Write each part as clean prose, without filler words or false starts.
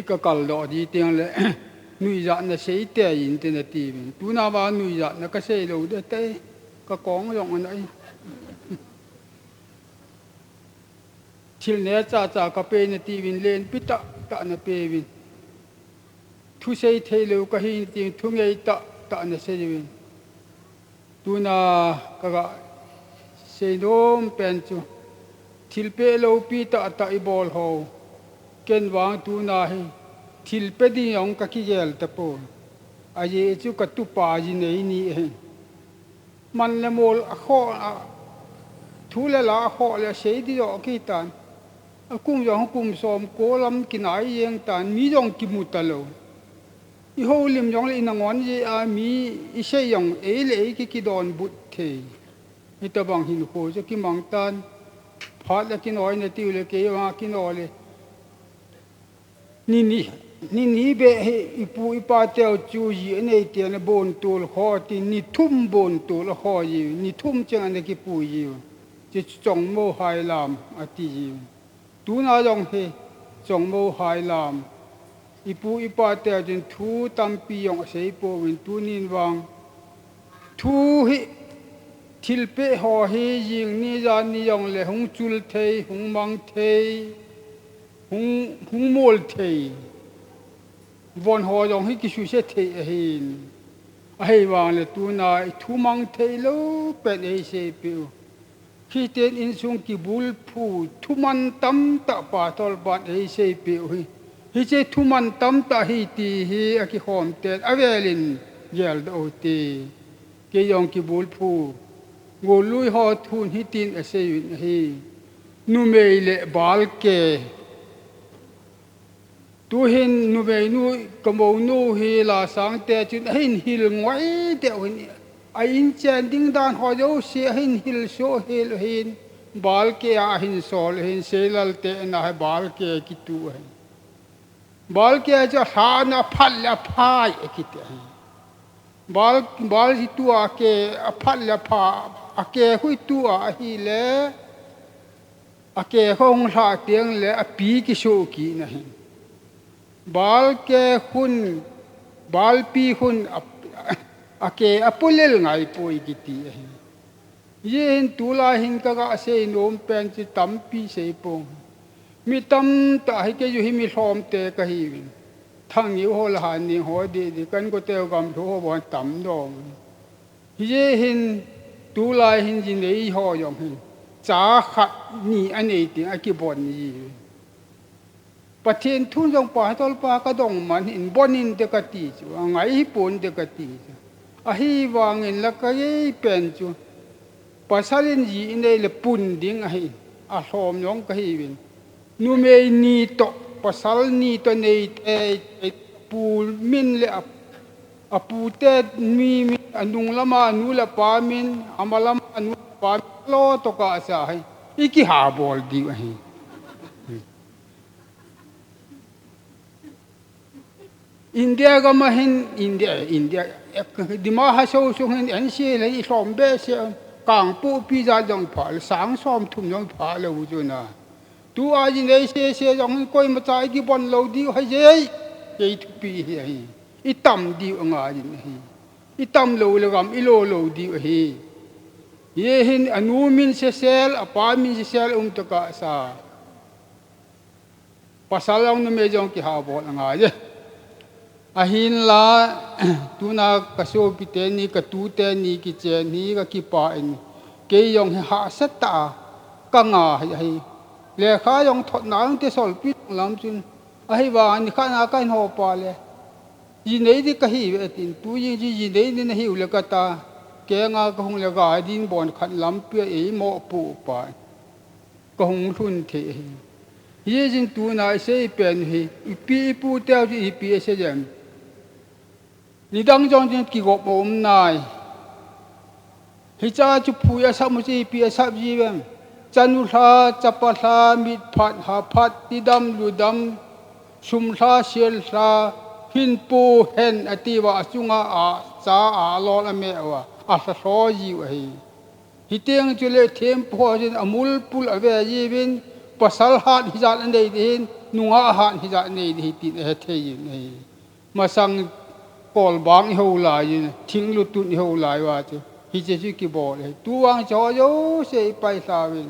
cái call đó đi tiếng lệ nuôi dọn là xây tè internet tìm tu nào vào nuôi dọn là cái xây lâu để tê cái con giống anh ấy chiều nay cha cái pe này tìm lên biết tạ nó pe vin thu xây thay lâu cái hình tìm thu ngay tạ nó xây vin tu nào cái xây nôm pen chu chiều pe lâu pi tạ ball hồ ken wang tu na hi thil pe di yong ka ki gel ta po aje chu ka tu pa ji nei ni he man le mol a kho thu le la kho le sei di yo ki tan a kum yong kum som ko lam ki nai yeng tan mi yong ki mu ta lo I ho lim yong le na ngon ji a mi I sei yong e le ki don but the I ta bang hin ko je ki mang tan phat le ki noi ne ti le ke wa ki no le ni be ipu ipa teo chu yi nei te na bon tul kho ti ni thum bon tul kho yi ni thum chang ne ki pu yi che chong mo hai lam ati yi tu na jong he chong mo hai lam ipu ipa teo jin thu tam pi yong sei po win tu nin wang thu hi thil pe ho he ying ni ja ni yong le hung chul thei hung mang thei hung mol thei von ho yong hi ki su se thei hin a hei wang le tu na thu mang thei lo pen ei se piu khi ten in sung ki bul phu thu man tam ta pa tol ban ei se piu hi che thu man tam ta hi ti hi a ki khom te avelin yel do ti ke yong ki bul phu go lui ho thun hi tin a se yin hi nu mei le bal ke tu hin nu ve nu kamo nu hi la sang te chin hin hil ngoi te hin a in chen ding dan ho yo se hin hil so hil hin bal ke a hin sol hin selal te na hai bal ke ki tu hai bal ke ja ha na phal la phai ki te bal hi tu a ke a phal la pha a ke hui tu a hi le a ke hong la tiang le a pi ki so ki na hin bal ke hun bal pi hun ake apulel ngai poi kiti yen tula hin ka ga se nom pen chi tam pi se pong mi tam ta hi ke yu hi mi hlom te ka hi thang ni ho la han ni ho di kan ko te gam tho ho bon tam dong ye hin tula hin ji nei ho yong hin cha khat ni anei ti a ki bon niประเทศทุนจงป่าตอลป่ากระดงมันอินบอนินเดกตีจูไงฮิปนเดกตีจูอาฮีวางอินละก็ยัยเป็นจูภาษาลินจีในเลปุ่นดิ้งอาฮีอาสมยองก็ฮีวินนูเมนีโตภาษานีโตในปูมินเลอปูเตมีอนุลมาอนุลปามินอามาลมาอนุปาโลตกอาสาฮีอีกิฮาบอลดีอาฮีอินเดียก็มาเห็นอินเดียดิมาฮาโซซุงเห็นอันเสียเลยสอมเบสกางปูพิจารยองผาสังสอมทุ่มยองผาเลยจุนะตัวอาจินเลยเสียยองก้อยมาใจกี่บอลเราดีให้เย้ยทุกปีเฮ้ยอีต่ำดีอ่ะจินเฮ้ยอีต่ำเราเลยกำอีโลเราดีเฮ้ยเย่เห็นอนุมินเซลอปามินเซลตะกะซาภาษาเราเนี่ยไม่จงกี่หาบอลอ่ะเย้ahin la tu na kaso pite ni ka tu te ni ki che ni ka ki pa en ke yong ha sata ka nga hi le kha yong thot na te sol pi lam chun ahi wa ni kha na ka ho pa le yi nei di ka hi ve tin tu yi nei ni na hi le ka ta ke nga ka hung le ga din bon khat lam pe e mo pu pa ka hung thun the hi jin tu na se pen hi pi pu te ji pi se jam ni dang jong jin ki gop om nai hi cha chu phu ya sa mu ji pi sa ji bem chanu tha chapa tha mit phat ha phat ti dam lu dam sum tha sial tha hin pu hen ati wa chunga a cha a lo la me wa a sa so ji wa hi tiang chu le them pho jin amul pul ave ji bin pasal hat hi jal an dei din nung a han hi ja nei hi tin he thei nei ma sang kol bang ho la yin thing lu tun ho lai wa chu hi je chu ki bo le tu wang cho yo se pai sa win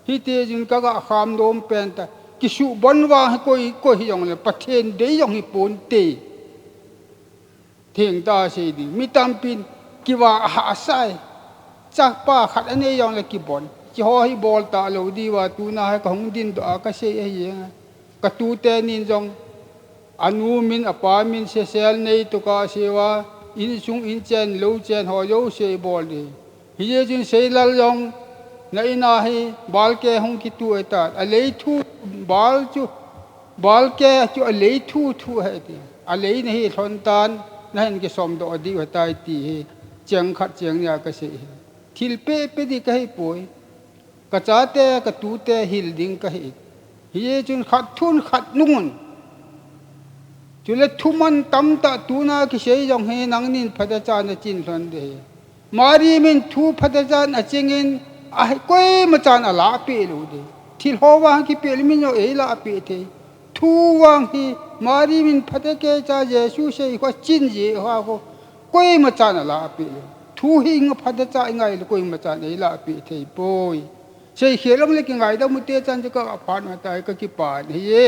hi te jin ka ga kham dom pen ta ki su bon wa ko hi yong le pathen de yong hi pon te thieng ta se di mi tam pin ki wa ha sai chak pa khat ane yong le ki bon chi ho hi bol ta lo di wa tu na ha kong din to ka se ye ka tu te nin jong anu min apa min se sel nei to ka se wa in chung in chen lo chen ho yo se bol di hi je jin se lal yong na ina hi bal ke hong ki tu eta a lei thu bal ke chu a lei thu he ti a lei nei thon tan na hen ki som do di wa tai ti cheng khat cheng ya ka se thil pe di ka hi poi ka cha te ka tu te hil ding ka hi hi chun khat thun khat nun chule thuman tam ta tu na ki sei jong he nang nin phada cha na chin thon de mari min thu phada cha na chingin a koi ma chan a la pe lu de thil ho wang ki pe min yo e la pe the thu wang hi mari min phada ke cha jesu sei ko chin ji ha ko koi ma chan a la pe thu hi ng phada cha ngai lu koi ma chan e la pe the poi sei khelom le ki ngai da mu te chan ka phan ma tai ka ki pa ni ye